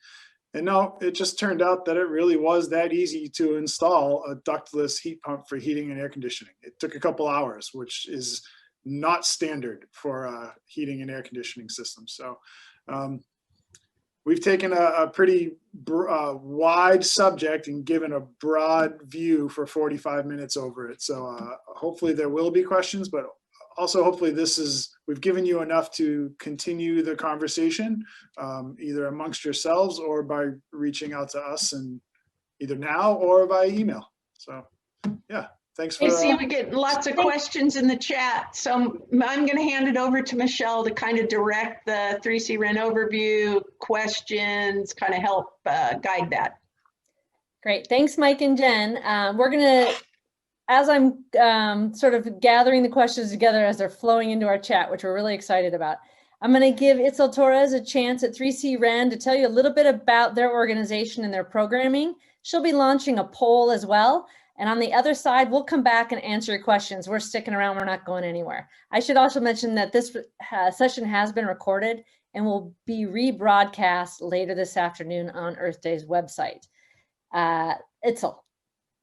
And no, it just turned out that it really was that easy to install a ductless heat pump for heating and air conditioning. It took a couple hours, which is not standard for heating and air conditioning systems. So we've taken a pretty wide subject and given a broad view for 45 minutes over it. So hopefully there will be questions, but also hopefully we've given you enough to continue the conversation, either amongst yourselves or by reaching out to us, and either now or by email. So yeah, thanks for. I see we get lots of questions in the chat. So I'm going to hand it over to Michelle to kind of direct the 3C Ren overview questions, kind of help guide that. Great. Thanks, Mike and Jen. We're going to, as I'm sort of gathering the questions together as they're flowing into our chat, which we're really excited about, I'm going to give Itzel Torres a chance at 3C Ren to tell you a little bit about their organization and their programming. She'll be launching a poll as well. And on the other side, we'll come back and answer your questions. We're sticking around. We're not going anywhere. I should also mention that this session has been recorded and will be rebroadcast later this afternoon on Earth Day's website. Itzel.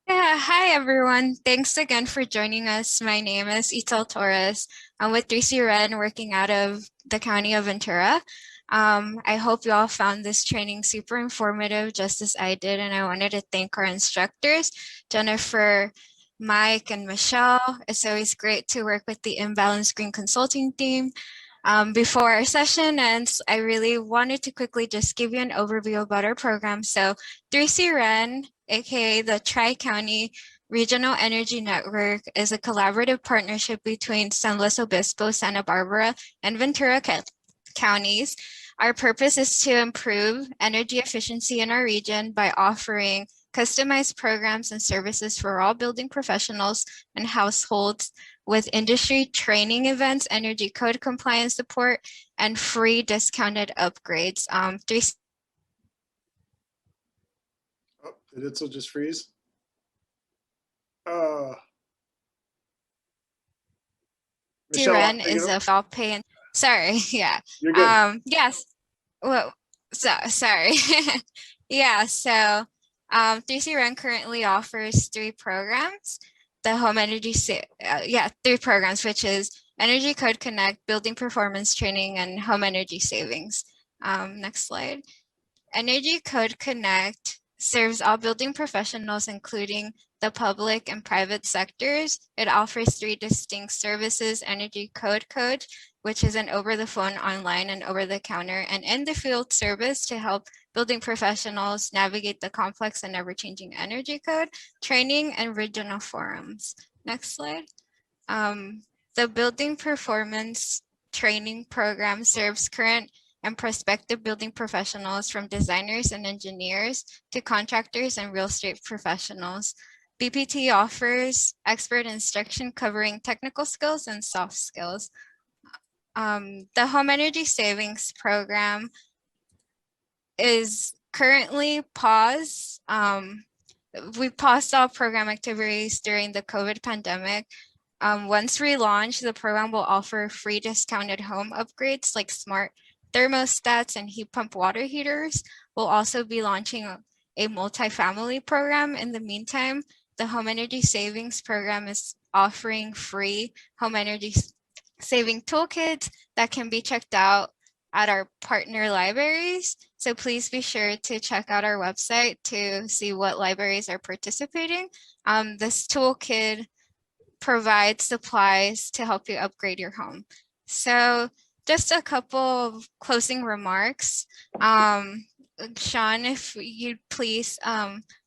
Yeah, hi everyone. Thanks again for joining us. My name is Itzel Torres. I'm with 3C Ren, working out of the county of Ventura. I hope you all found this training super informative, just as I did, and I wanted to thank our instructors, Jennifer, Mike, and Michelle. It's always great to work with the Imbalanced Green Consulting team. Before our session ends, I really wanted to quickly just give you an overview about our program. So 3C Ren, aka the Tri-County Regional Energy Network, is a collaborative partnership between San Luis Obispo, Santa Barbara, and Ventura counties. Our purpose is to improve energy efficiency in our region by offering customized programs and services for all building professionals and households, with industry training events, energy code compliance support, and free discounted upgrades. Oh, did Itzel just freeze? Michelle, Ren is a self-pay and sorry, yeah. You're good. Yes. Well, so sorry. Yeah, so 3C Ren currently offers 3 programs. The home energy, 3 programs, which is Energy Code Connect, Building Performance Training, and Home Energy Savings. Next slide. Energy Code Connect serves all building professionals, including the public and private sectors. It offers 3 distinct services: Energy Code, which is an over-the-phone, online, and over-the-counter and in-the-field service to help building professionals navigate the complex and ever-changing energy code, training, and regional forums. Next slide. The Building Performance Training Program serves current and prospective building professionals, from designers and engineers to contractors and real estate professionals. BPT offers expert instruction covering technical skills and soft skills. The Home Energy Savings Program is currently paused. We paused all program activities during the COVID pandemic. Once relaunched, the program will offer free discounted home upgrades like smart thermostats and heat pump water heaters. We'll also be launching a multifamily program. In the meantime, the Home Energy Savings Program is offering free home energy saving toolkits that can be checked out at our partner libraries. So please be sure to check out our website to see what libraries are participating. This toolkit provides supplies to help you upgrade your home. So just a couple of closing remarks. Sean, if you'd please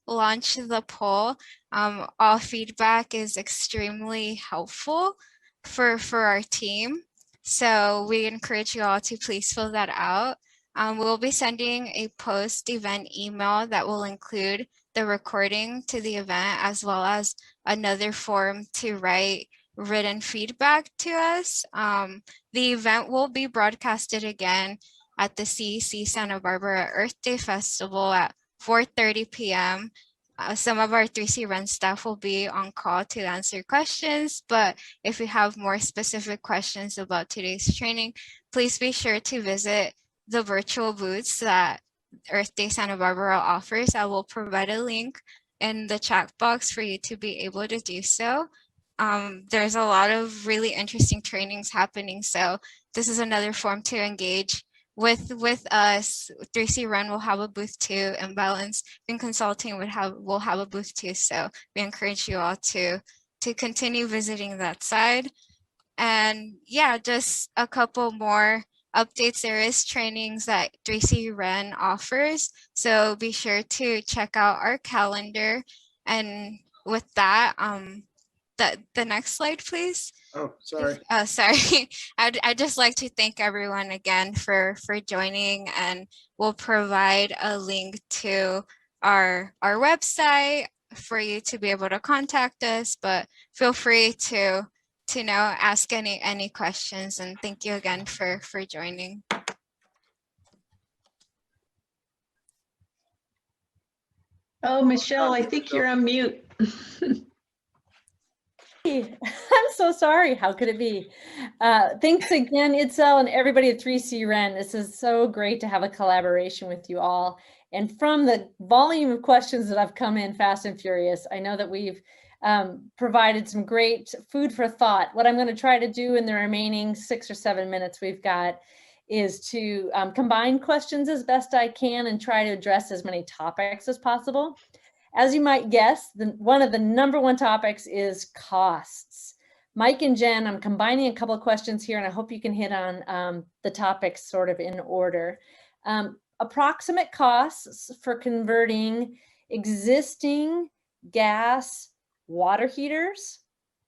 launch the poll. All feedback is extremely helpful for our team. So we encourage you all to please fill that out. We'll be sending a post-event email that will include the recording to the event, as well as another form to write written feedback to us. The event will be broadcasted again at the CEC Santa Barbara Earth Day Festival at 4:30 p.m. Some of our 3C Run staff will be on call to answer questions, but if you have more specific questions about today's training, please be sure to visit the virtual booths that Earth Day Santa Barbara offers. I will provide a link in the chat box for you to be able to do so. There's a lot of really interesting trainings happening, so this is another form to engage with us. 3C Run will have a booth too, and Balance and Consulting will have a booth too. So we encourage you all to continue visiting that side. And yeah, just a couple more updates. There is trainings that 3C Run offers, so be sure to check out our calendar. And with that, the next slide, please. Oh, sorry. Sorry. I'd just like to thank everyone again for joining, and we'll provide a link to our website for you to be able to contact us, but feel free to ask any questions, and thank you again for joining. Oh, Michelle, I think you're on mute. I'm so sorry. How could it be? Thanks again, Itzel, and everybody at 3C Ren. This is so great to have a collaboration with you all. And from the volume of questions that have come in fast and furious, I know that we've provided some great food for thought. What I'm going to try to do in the remaining 6 or 7 minutes we've got is to combine questions as best I can and try to address as many topics as possible. As you might guess, one of the #1 topics is costs. Mike and Jen, I'm combining a couple of questions here, and I hope you can hit on the topics sort of in order. Approximate costs for converting existing gas water heaters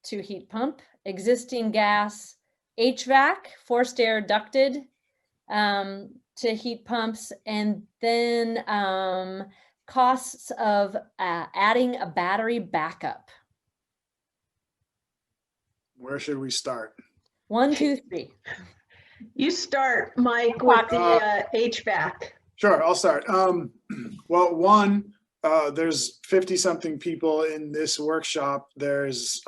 to heat pump, existing gas HVAC, forced air ducted, to heat pumps, and then costs of adding a battery backup. Where should we start? 1, 2, 3. You start, Mike, with the HVAC. Sure, I'll start. Well, one, there's 50-something people in this workshop. There's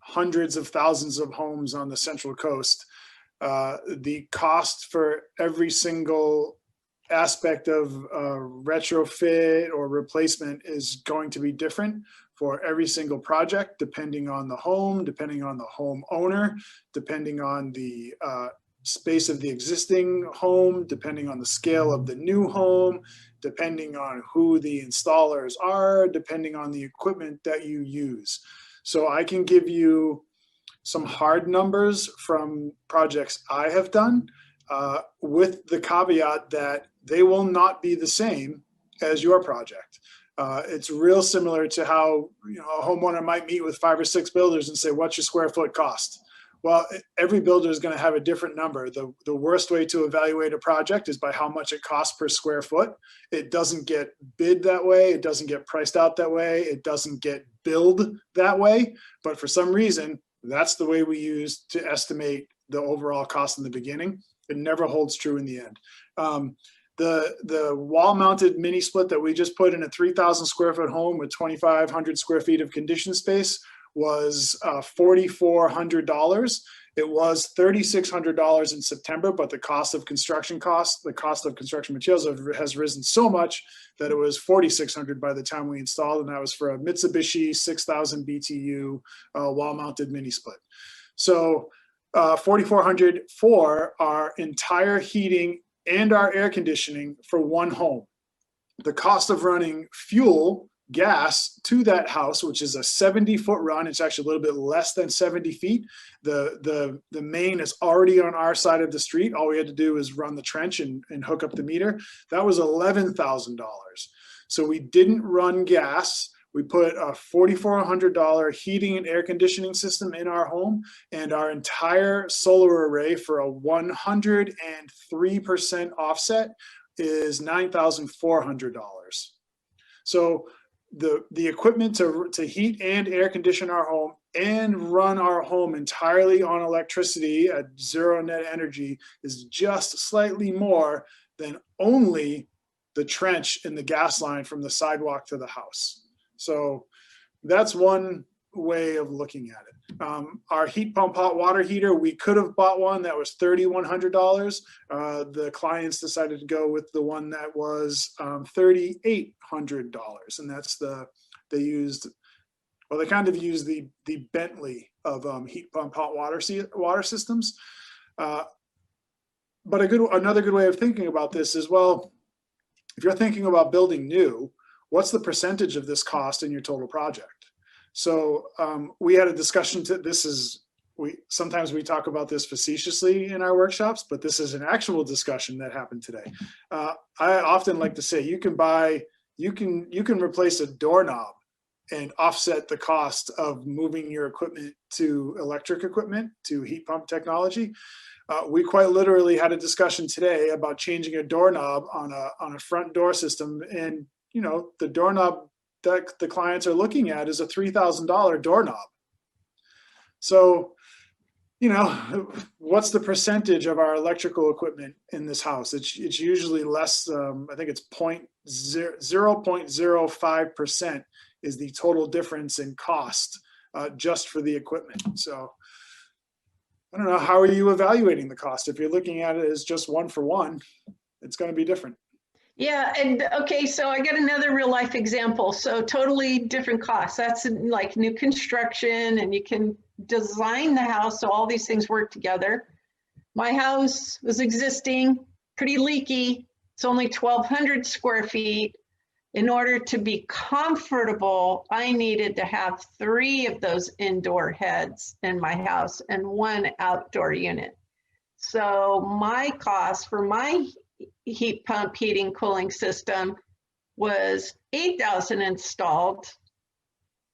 hundreds of thousands of homes on the Central Coast. The cost for every single aspect of retrofit or replacement is going to be different for every single project, depending on the home, depending on the homeowner, depending on the space of the existing home, depending on the scale of the new home, depending on who the installers are, depending on the equipment that you use. So I can give you some hard numbers from projects I have done, with the caveat that they will not be the same as your project. It's real similar to how a homeowner might meet with 5 or 6 builders and say, what's your square foot cost? Well, every builder is going to have a different number. The worst way to evaluate a project is by how much it costs per square foot. It doesn't get bid that way. It doesn't get priced out that way. It doesn't get billed that way. But for some reason, that's the way we use to estimate the overall cost in the beginning. It never holds true in the end. The wall-mounted mini split that we just put in a 3,000 square foot home with 2,500 square feet of conditioned space was $4,400. It was $3,600 in September, but the cost of construction materials has risen so much that it was $4,600 by the time we installed, and that was for a Mitsubishi 6,000 BTU wall-mounted mini split. So $4,400 for our entire heating and our air conditioning for one home. The cost of running fuel, gas to that house, which is a 70-foot run, it's actually a little bit less than 70 feet. The main is already on our side of the street. All we had to do is run the trench and hook up the meter. That was $11,000. So we didn't run gas. We put a $4,400 heating and air conditioning system in our home, and our entire solar array for a 103% offset is $9,400. So the equipment to heat and air condition our home and run our home entirely on electricity at zero net energy is just slightly more than only the trench and the gas line from the sidewalk to the house. So that's one way of looking at it. Our heat pump hot water heater, we could have bought one that was $3,100. The clients decided to go with the one that was $3,800, and that's they kind of used the Bentley of heat pump hot water systems. But another good way of thinking about this is, well, if you're thinking about building new, what's the percentage of this cost in your total project? So we had a discussion sometimes we talk about this facetiously in our workshops, but this is an actual discussion that happened today. I often like to say you can replace a doorknob and offset the cost of moving your equipment to electric equipment, to heat pump technology. We quite literally had a discussion today about changing a doorknob on a front door system, and the doorknob that the clients are looking at is a $3,000 doorknob. So, what's the percentage of our electrical equipment in this house? It's usually less. I think it's 0.05% is the total difference in cost just for the equipment. So I don't know, how are you evaluating the cost? If you're looking at it as just one for one, it's going to be different. Yeah, and okay, so I got another real life example. So totally different costs. That's like new construction, and you can design the house so all these things work together. My house was existing, pretty leaky. It's only 1,200 square feet. In order to be comfortable, I needed to have 3 of those indoor heads in my house and 1 outdoor unit. So my cost for my heat pump heating cooling system was $8,000 installed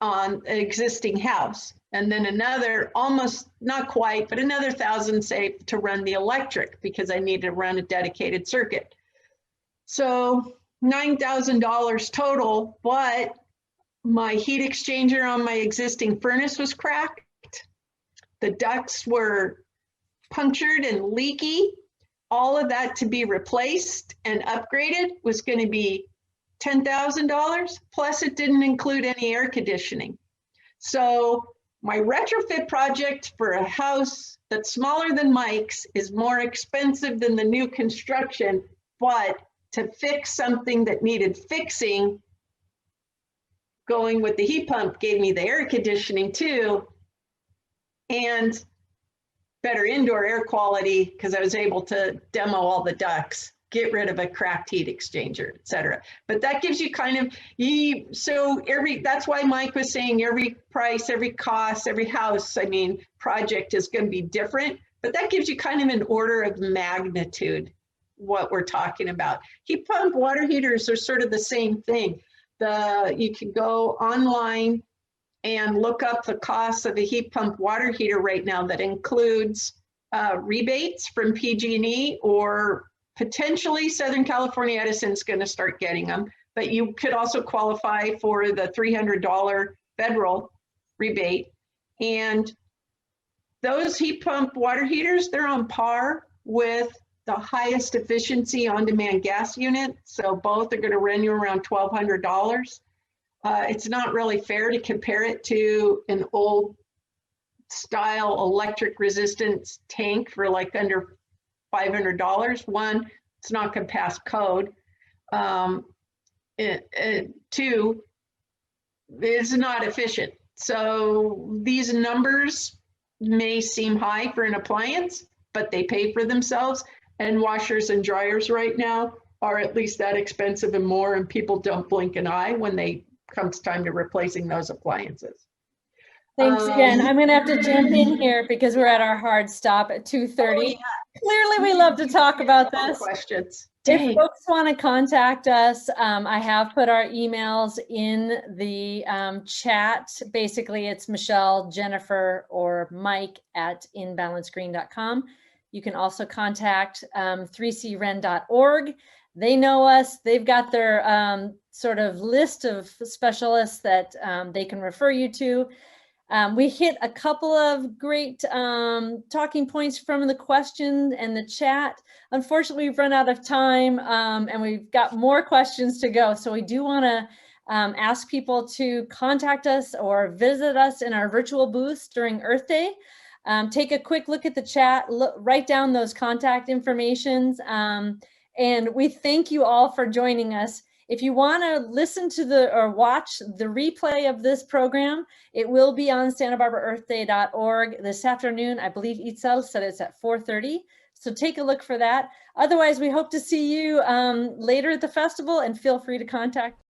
on an existing house, and then another, almost not quite, but another $1,000 saved to run the electric because I needed to run a dedicated circuit. So $9,000 total, but my heat exchanger on my existing furnace was cracked. The ducts were punctured and leaky. All of that to be replaced and upgraded was going to be $10,000, plus it didn't include any air conditioning. So my retrofit project for a house that's smaller than Mike's is more expensive than the new construction, but to fix something that needed fixing, going with the heat pump gave me the air conditioning too, and better indoor air quality because I was able to demo all the ducts, get rid of a cracked heat exchanger, et cetera. But that gives you kind of, that's why Mike was saying every price, every cost, every house, project is going to be different, but that gives you kind of an order of magnitude what we're talking about. Heat pump water heaters are sort of the same thing. You can go online and look up the cost of a heat pump water heater right now that includes rebates from PG&E, or potentially Southern California Edison's going to start getting them, but you could also qualify for the $300 federal rebate. And those heat pump water heaters, they're on par with the highest efficiency on-demand gas unit. So both are going to run you around $1,200. It's not really fair to compare it to an old style electric resistance tank for like under $500. One, it's not gonna pass code. Two, it's not efficient. So these numbers may seem high for an appliance, but they pay for themselves. And washers and dryers right now are at least that expensive and more, and people don't blink an eye when comes time to replacing those appliances. Thanks, Jen. I'm going to have to jump in here because we're at our hard stop at 2:30. Clearly, we love to talk about this. Questions. If Dang. folks want to contact us, I have put our emails in the chat. Basically, it's Michelle, Jennifer, or Mike at inbalancegreen.com. You can also contact 3cren.org. They know us. They've got their sort of list of specialists that they can refer you to. We hit a couple of great talking points from the question and the chat. Unfortunately, we've run out of time and we've got more questions to go. So we do want to ask people to contact us or visit us in our virtual booths during Earth Day. Take a quick look at the chat, write down those contact informations. And we thank you all for joining us. If you want to listen to or watch the replay of this program, it will be on SantaBarbaraEarthDay.org this afternoon. I believe Itzel said it's at 4:30. So take a look for that. Otherwise, we hope to see you later at the festival, and feel free to contact